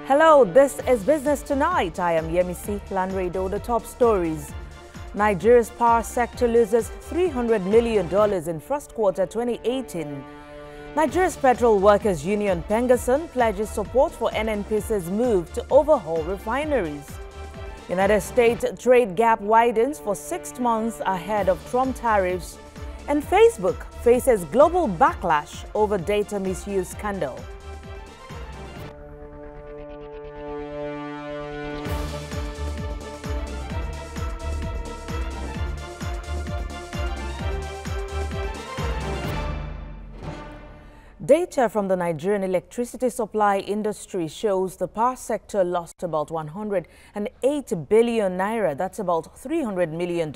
Hello, this is Business Tonight. I am YEMI Lanredo. The top stories. Nigeria's power sector loses $300 million in first quarter 2018. Nigeria's Petrol Workers Union Pengason pledges support for NNPC's move to overhaul refineries. United States trade gap widens for 6 months ahead of Trump tariffs. And Facebook faces global backlash over data misuse scandal. Data from the Nigerian electricity supply industry shows the power sector lost about 108 billion naira, that's about $300 million,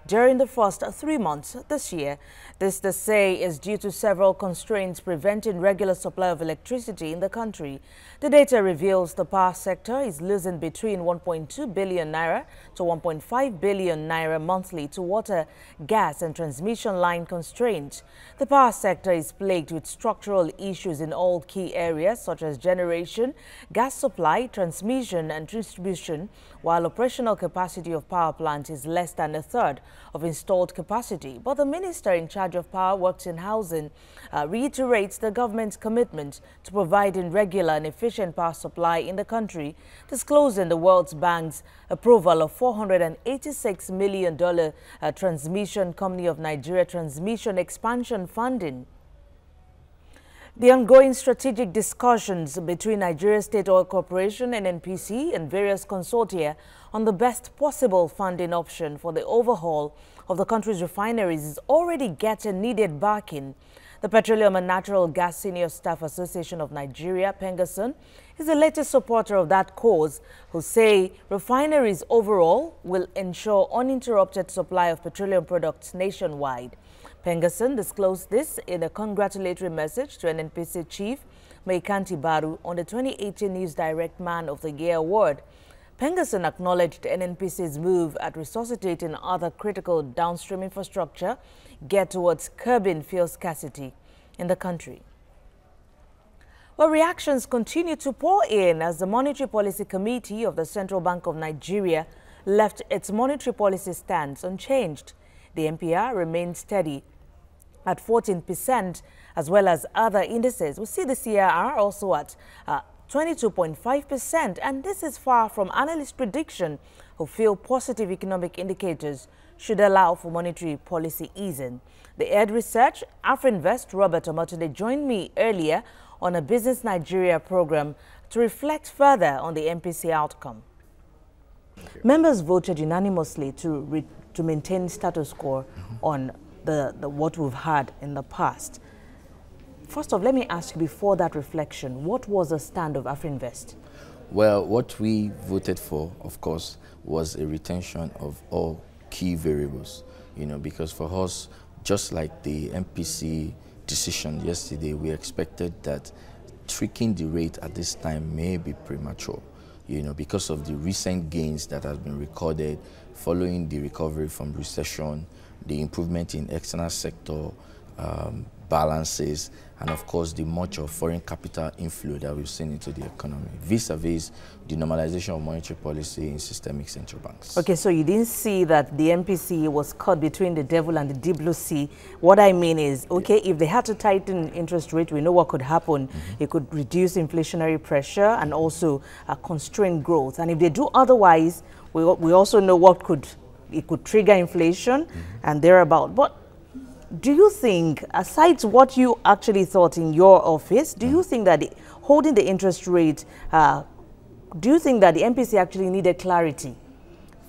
during the first 3 months this year. This, they say, is due to several constraints preventing regular supply of electricity in the country. The data reveals the power sector is losing between 1.2 billion naira to 1.5 billion naira monthly to water, gas and transmission line constraints. The power sector is plagued with structural issues in all key areas such as generation, gas supply, transmission and distribution, while operational capacity of power plants is less than a third of installed capacity. But the minister in charge of power, works and housing reiterates the government's commitment to providing regular and efficient power supply in the country, disclosing the World Bank's approval of $486 million Transmission Company of Nigeria Transmission Expansion Funding. The ongoing strategic discussions between Nigeria State Oil Corporation, NNPC, and various consortia on the best possible funding option for the overhaul of the country's refineries is already getting needed backing. The Petroleum and Natural Gas Senior Staff Association of Nigeria, Pengason, is the latest supporter of that cause, who say refineries overall will ensure uninterrupted supply of petroleum products nationwide. Pengason disclosed this in a congratulatory message to NNPC Chief Maikanti Baru on the 2018 News Direct Man of the Year award. Pengason acknowledged NNPC's move at resuscitating other critical downstream infrastructure geared towards curbing fuel scarcity in the country. Well, reactions continue to pour in as the Monetary Policy Committee of the Central Bank of Nigeria left its monetary policy stance unchanged. The MPR remained steady at 14%, as well as other indices. We see the CRR also at 22.5%, and this is far from analysts' prediction, who feel positive economic indicators should allow for monetary policy easing. The Ed Research AfriInvest Robert Omotunde joined me earlier on a Business Nigeria program to reflect further on the MPC outcome. Members voted unanimously to maintain status quo on the what we've had in the past. First off, let me ask you, before that reflection, what was the stand of AfriInvest? Well, what we voted for, of course, was a retention of all key variables, because for us, just like the MPC decision yesterday, we expected that tweaking the rate at this time may be premature, because of the recent gains that have been recorded following the recovery from recession, the improvement in external sector balances, and of course the much of foreign capital inflow that we've seen into the economy, vis-a-vis the normalization of monetary policy in systemic central banks. Okay, so you didn't see that the MPC was caught between the devil and the deep blue sea. What I mean is, okay, if they had to tighten interest rate, we know what could happen. It could reduce inflationary pressure and also constrain growth. And if they do otherwise, we also know it could trigger inflation and thereabout. But do you think, aside what you actually thought in your office, do you think that holding the interest rate, do you think that the MPC actually needed clarity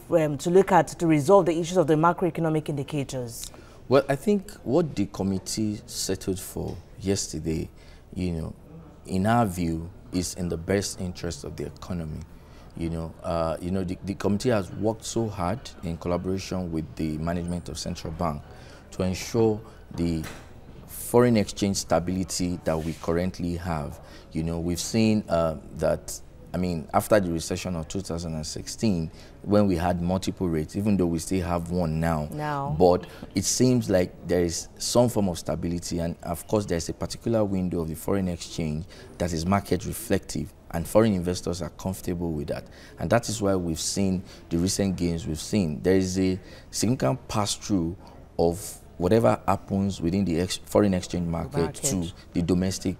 to resolve the issues of the macroeconomic indicators? Well, I think what the committee settled for yesterday, in our view, is in the best interest of the economy. The committee has worked so hard in collaboration with the management of Central Bank to ensure the foreign exchange stability that we currently have. We've seen that, after the recession of 2016, when we had multiple rates, even though we still have one now, but it seems like there is some form of stability, and of course there's a particular window of the foreign exchange that is market reflective and foreign investors are comfortable with that. And that is why we've seen the recent gains we've seen. There is a significant pass-through of whatever happens within the foreign exchange market to the domestic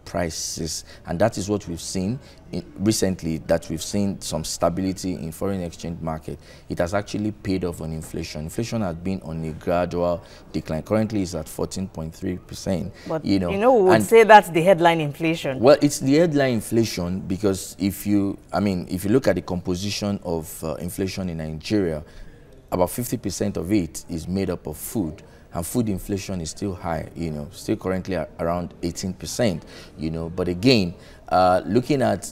prices. And that is what we've seen recently, that we've seen some stability in foreign exchange market. It has actually paid off on inflation. Inflation has been on a gradual decline. Currently it's at 14.3%. But we would say that's the headline inflation. Well, it's the headline inflation because if you look at the composition of inflation in Nigeria, about 50% of it is made up of food. And food inflation is still high, still currently around 18%, But again, looking at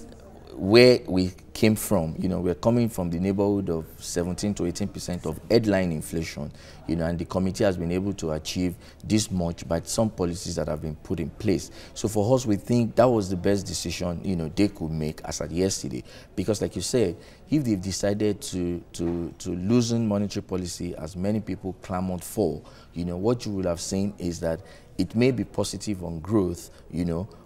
where we came from, we're coming from the neighborhood of 17 to 18% of headline inflation, and the committee has been able to achieve this much by some policies that have been put in place. So for us, we think that was the best decision, they could make as at yesterday. Because like you said, if they've decided to loosen monetary policy, as many people clamored for, what you will have seen is that it may be positive on growth,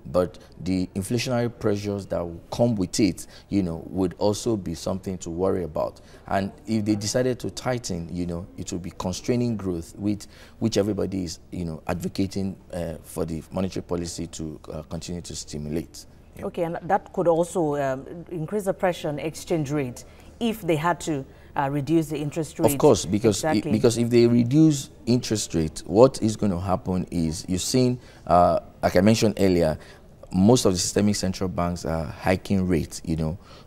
but the inflationary pressures that will come with it, would also be something to worry about. And if they decided to tighten, it will be constraining growth, which everybody is, advocating for the monetary policy to continue to stimulate. Yeah. Okay, and that could also increase the pressure on exchange rate if they had to reduce the interest rate. Of course, because because if they reduce interest rate, what is going to happen is, you've seen, like I mentioned earlier, most of the systemic central banks are hiking rates.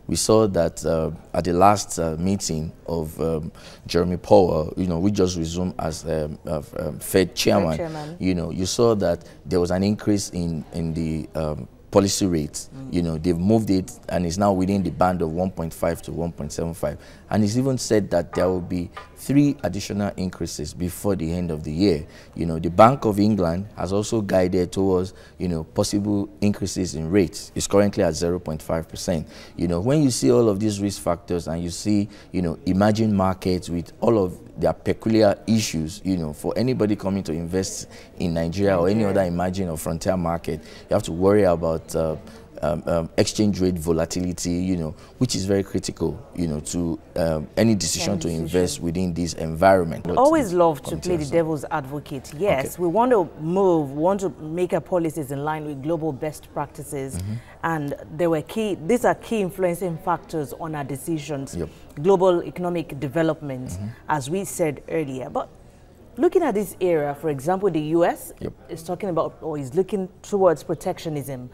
We saw that at the last meeting of Jeremy Powell, we just resumed as Fed chairman. You saw that there was an increase in the policy rates. They've moved it and it's now within the band of 1.5 to 1.75. And he's even said that there will be 3 additional increases before the end of the year. The Bank of England has also guided towards, possible increases in rates. It's currently at 0.5%. When you see all of these risk factors and you see, emerging markets with all of their peculiar issues, for anybody coming to invest in Nigeria or any other emerging or frontier market, you have to worry about exchange rate volatility, which is very critical, to any decision to invest within this environment. Always love to play the devil's advocate. Yes, we want to want to make our policies in line with global best practices, and these are key influencing factors on our decisions. Global economic development, as we said earlier. But looking at this era, for example, the U.S. is talking about, or is looking towards protectionism.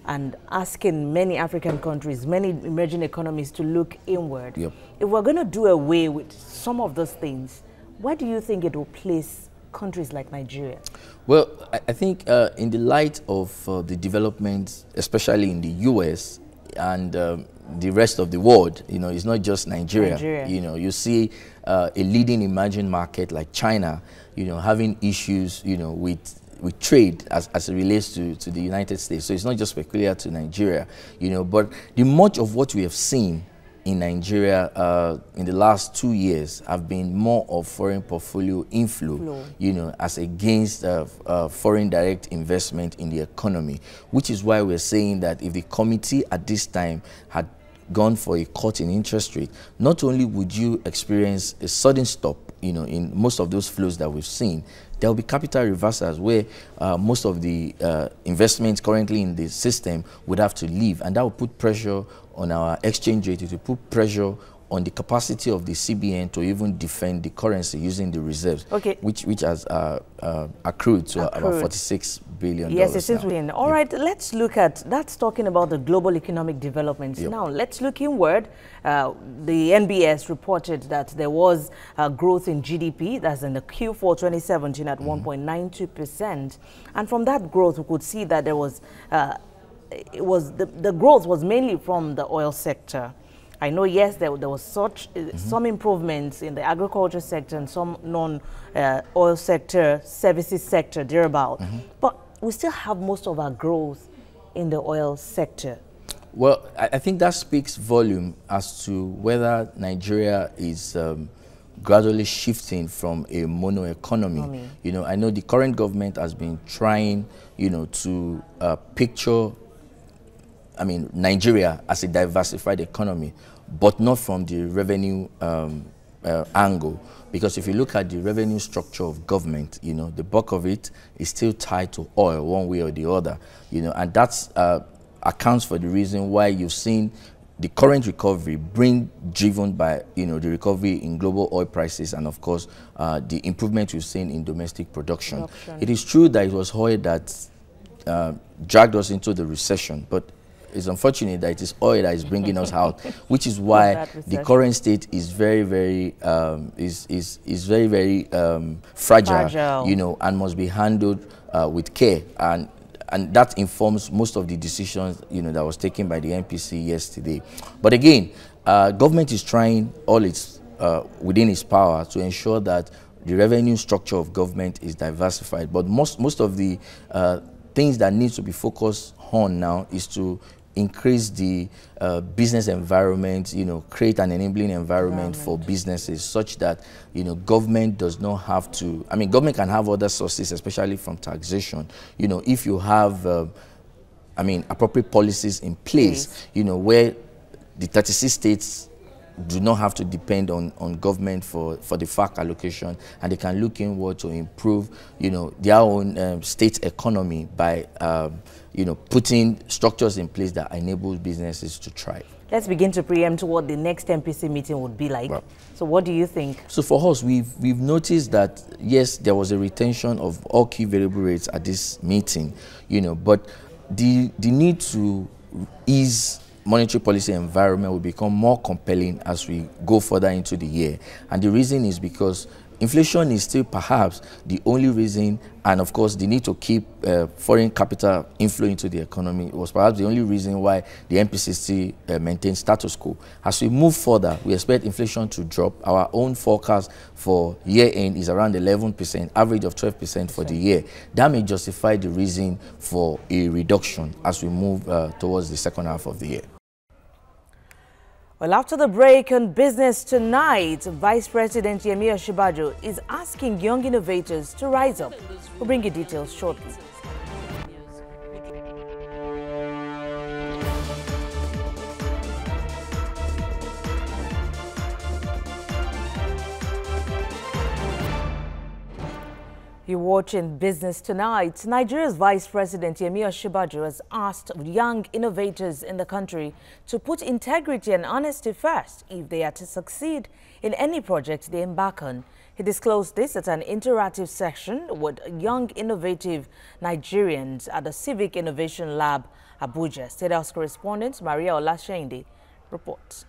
And asking many African countries, many emerging economies to look inward. If we're going to do away with some of those things, where do you think it will place countries like Nigeria? Well, I think in the light of the developments, especially in the U.S. and the rest of the world, it's not just Nigeria. You see a leading emerging market like China, having issues, with trade as it relates to the United States. So it's not just peculiar to Nigeria, but the much of what we have seen in Nigeria in the last 2 years have been more of foreign portfolio inflow, as against foreign direct investment in the economy, which is why we're saying that if the committee at this time had gone for a cut in interest rate, not only would you experience a sudden stop, in most of those flows that we've seen, there will be capital reversals where most of the investments currently in the system would have to leave, and that will put pressure on our exchange rate. It will put pressure on the capacity of the CBN to even defend the currency using the reserves, which has accrued to about $46 billion. Yes, it seems we're in. All right, let's look at, that's talking about the global economic developments. Now, let's look inward. The NBS reported that there was growth in GDP, that's in the Q4 2017 at 1.92%. And from that growth, we could see that there was, the growth was mainly from the oil sector. I know, yes, there was some improvements in the agriculture sector and some non-oil sector, services sector, thereabout. But we still have most of our growth in the oil sector. Well, I think that speaks volume as to whether Nigeria is gradually shifting from a mono economy. I know the current government has been trying, to picture Nigeria as a diversified economy, but not from the revenue angle. Because if you look at the revenue structure of government, the bulk of it is still tied to oil one way or the other, and that's accounts for the reason why you've seen the current recovery driven by, the recovery in global oil prices and, of course, the improvement we've seen in domestic production. It is true that it was oil that dragged us into the recession, but it's unfortunate that it is oil that is bringing us out, which is why the current state is very, very, fragile, and must be handled with care. And that informs most of the decisions, that was taken by the MPC yesterday. But again, government is trying all its within its power to ensure that the revenue structure of government is diversified. But most of the things that needs to be focused on now is to increase the business environment, create an enabling environment for businesses such that, government does not have to, government can have other sources, especially from taxation, if you have, appropriate policies in place, where the 36 states do not have to depend on government for the FAC allocation, and they can look inward to improve, their own state economy by, putting structures in place that enable businesses to thrive. Let's begin to preempt what the next MPC meeting would be like. Well, so what do you think? So for us, we've noticed that, yes, there was a retention of all key variable rates at this meeting, but the need to ease monetary policy environment will become more compelling as we go further into the year. And the reason is because inflation is still perhaps the only reason, and of course the need to keep foreign capital inflow into the economy was perhaps the only reason why the MPC still maintains status quo. As we move further, we expect inflation to drop. Our own forecast for year end is around 11%, average of 12% for the year. That may justify the reason for a reduction as we move towards the second half of the year. Well, after the break on Business Tonight, Vice President YEMI OSINBAJO is asking young innovators to rise up. We'll bring you details shortly. You're watching Business Tonight. Nigeria's Vice President YEMI OSINBAJO has asked young innovators in the country to put integrity and honesty first if they are to succeed in any project they embark on. He disclosed this at an interactive session with young innovative Nigerians at the Civic Innovation Lab, Abuja. State House correspondent Maria Olashende reports.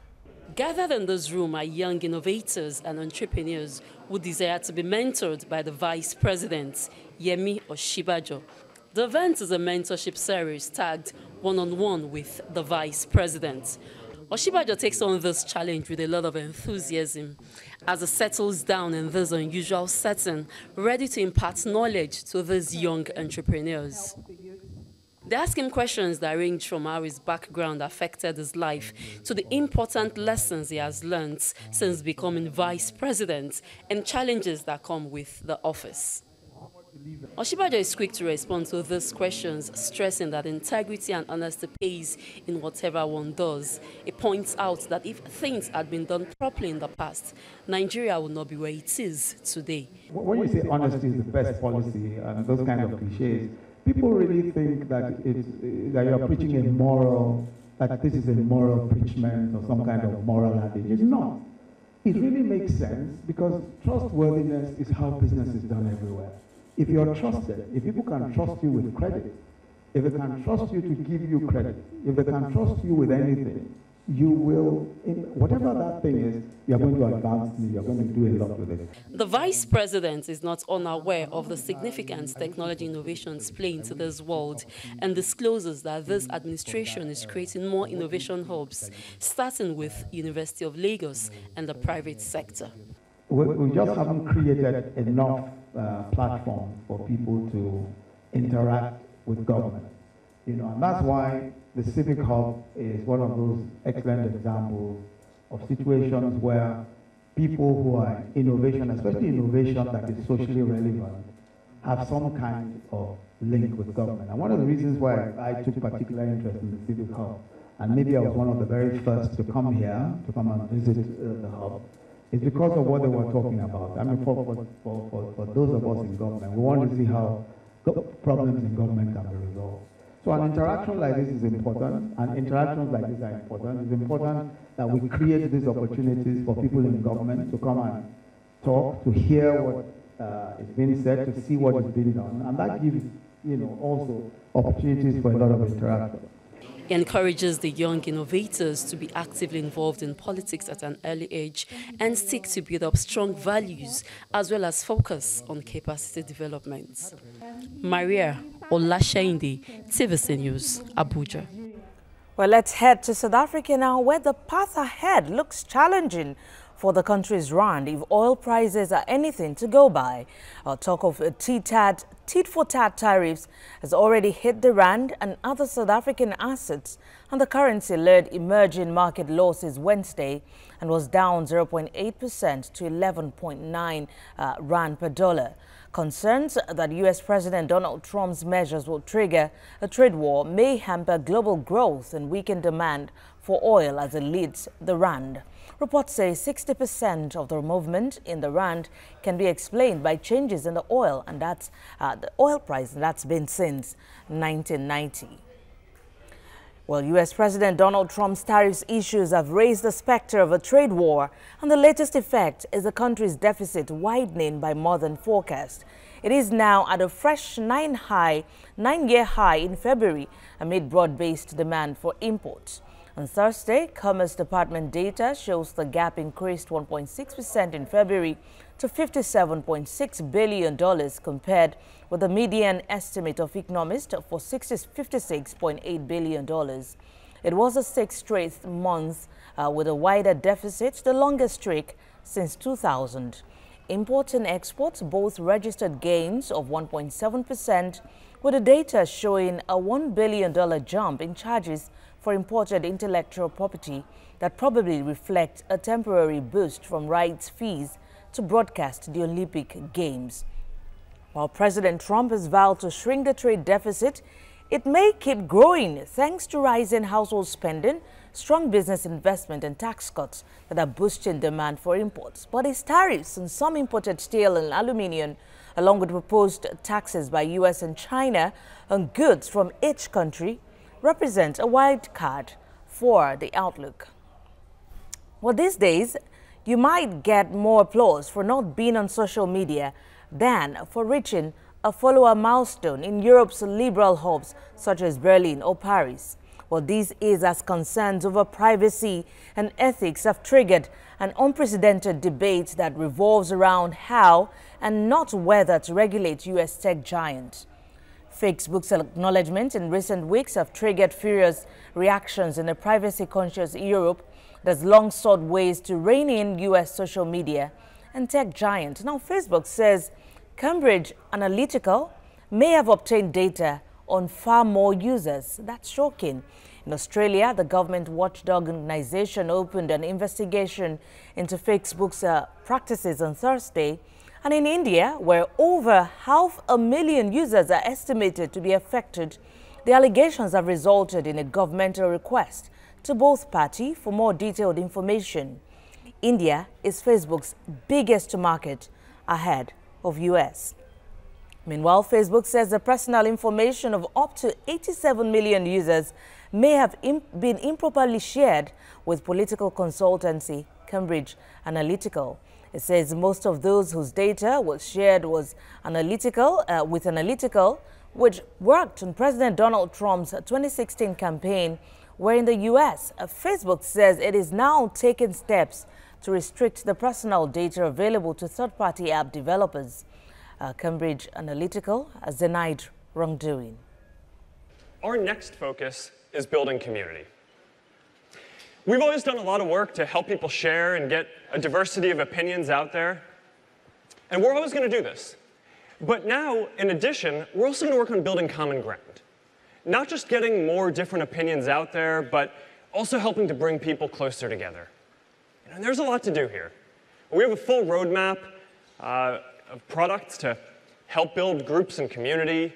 Gathered in this room are young innovators and entrepreneurs who desire to be mentored by the Vice President, YEMI OSINBAJO. The event is a mentorship series tagged one-on-one with the Vice President. OSINBAJO takes on this challenge with a lot of enthusiasm as it settles down in this unusual setting, ready to impart knowledge to these young entrepreneurs. They ask him questions that range from how his background affected his life to the important lessons he has learned since becoming vice president and challenges that come with the office. OSINBAJO is quick to respond to these questions, stressing that integrity and honesty pays in whatever one does. He points out that if things had been done properly in the past, Nigeria would not be where it is today. When you say honesty is the best policy and those kind of cliches, people really think that that you're preaching a moral, that this is a moral preachment or some kind of moral adage. It's not. It really makes sense because trustworthiness is how business is done everywhere. If you're trusted, if people can trust you with credit, if they can trust you to give you credit, if they can trust you with anything, you will, whatever that thing is, you're going to advance me, you're going to do a lot with it. The Vice President is not unaware of the significance technology innovations play into this world and discloses that this administration is creating more innovation hubs, starting with University of Lagos and the private sector. We just haven't created enough platform for people to interact with government. And that's why the Civic Hub is one of those excellent examples of situations where people who are in innovation, especially innovation that is socially relevant, have some kind of link with government. And one of the reasons why I took particular interest in the Civic Hub, and maybe I was one of the very first to come here, to come and visit the hub, is because of what they were talking about. I mean, for those of us in government, we want to see how problems in government can be resolved. So an interaction like this is important, and interactions like this are important. It's important that we create these opportunities for people in government to come and talk, to hear what is being said, to see what is being done, and that gives, also opportunities for a lot of interaction. He encourages the young innovators to be actively involved in politics at an early age and seek to build up strong values as well as focus on capacity development. Maria Olasheinde, TVC News, Abuja. Well, let's head to South Africa now, where the path ahead looks challenging for the country's rand if oil prices are anything to go by. Talk of tit-for-tat tariffs has already hit the rand and other South African assets, and the currency led emerging market losses Wednesday and was down 0.8% to 11.9 rand per dollar. Concerns that U.S. President Donald Trump's measures will trigger a trade war may hamper global growth and weaken demand for oil as it leads the rand. Reports say 60% of the movement in the rand can be explained by changes in the oil, and that's the oil price that's been since 1990. Well, U.S. President Donald Trump's tariffs issues have raised the specter of a trade war, and the latest effect is the country's deficit widening by more than forecast. It is now at a fresh nine-year high in February amid broad-based demand for imports. On Thursday, Commerce Department data shows the gap increased 1.6% in February to $57.6 billion compared with the median estimate of economists for $56.8 billion. It was the sixth straight month with a wider deficit, the longest streak since 2000. Imports and exports both registered gains of 1.7%, with the data showing a $1 billion jump in charges for imported intellectual property that probably reflect a temporary boost from rights fees to broadcast the Olympic Games. While President Trump has vowed to shrink the trade deficit, it may keep growing thanks to rising household spending, strong business investment and tax cuts that are boosting demand for imports. But its tariffs on some imported steel and aluminium, along with proposed taxes by U.S. and China on goods from each country, represent a wild card for the outlook. Well, these days, you might get more applause for not being on social media than for reaching a follower milestone in Europe's liberal hubs such as Berlin or Paris. Well, this is as concerns over privacy and ethics have triggered an unprecedented debate that revolves around how and not whether to regulate U.S. tech giants. Facebook's acknowledgement in recent weeks have triggered furious reactions in a privacy-conscious Europe that has long sought ways to rein in U.S. social media and tech giants. Now, Facebook says Cambridge Analytica may have obtained data on far more users. That's shocking. In Australia, the government watchdog organization opened an investigation into Facebook's practices on Thursday. And in India, where over 500,000 users are estimated to be affected, the allegations have resulted in a governmental request to both parties for more detailed information. India is Facebook's biggest market, ahead of US. Meanwhile, Facebook says the personal information of up to 87 million users may have been improperly shared with political consultancy Cambridge Analytica. It says most of those whose data was shared was Analytica, which worked on President Donald Trump's 2016 campaign, where in the U.S., Facebook says it is now taking steps to restrict the personal data available to third-party app developers. Cambridge Analytica has denied wrongdoing. Our next focus is building community. We've always done a lot of work to help people share and get a diversity of opinions out there. And we're always going to do this. But now, in addition, we're also going to work on building common ground. Not just getting more different opinions out there, but also helping to bring people closer together. And there's a lot to do here. We have a full roadmap of products to help build groups and community,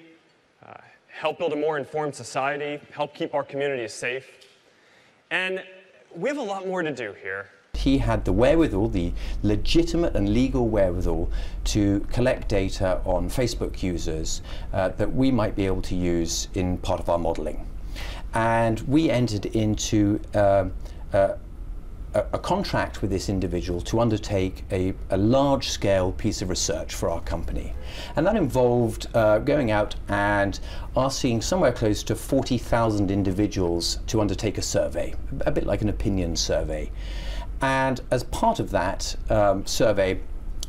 help build a more informed society, help keep our communities safe. And we have a lot more to do here. He had the wherewithal, the legitimate and legal wherewithal, to collect data on Facebook users that we might be able to use in part of our modeling. And we entered into a contract with this individual to undertake a large-scale piece of research for our company. And that involved going out and asking somewhere close to 40,000 individuals to undertake a survey, a bit like an opinion survey. And as part of that survey,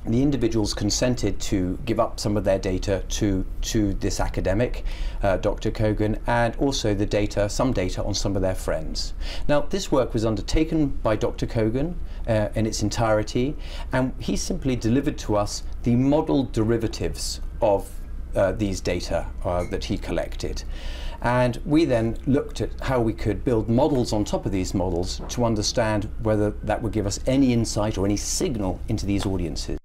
the individuals consented to give up some of their data to this academic, Dr. Kogan, and also some data on some of their friends. Now, this work was undertaken by Dr. Kogan in its entirety, and he simply delivered to us the model derivatives of these data that he collected. And we then looked at how we could build models on top of these models to understand whether that would give us any insight or any signal into these audiences.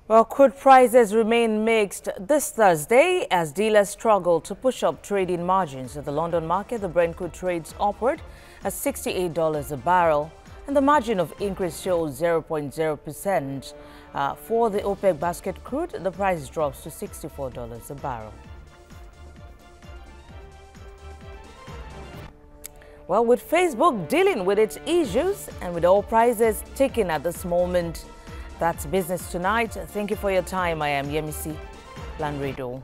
Well, crude prices remain mixed this Thursday as dealers struggle to push up trading margins. At the London market, the Brent crude trades upward at $68 a barrel, and the margin of increase shows 0.0%. For the OPEC basket crude, the price drops to $64 a barrel. Well, with Facebook dealing with its issues and with oil prices ticking at this moment, that's business tonight. Thank you for your time. I am YEMI Lanredo.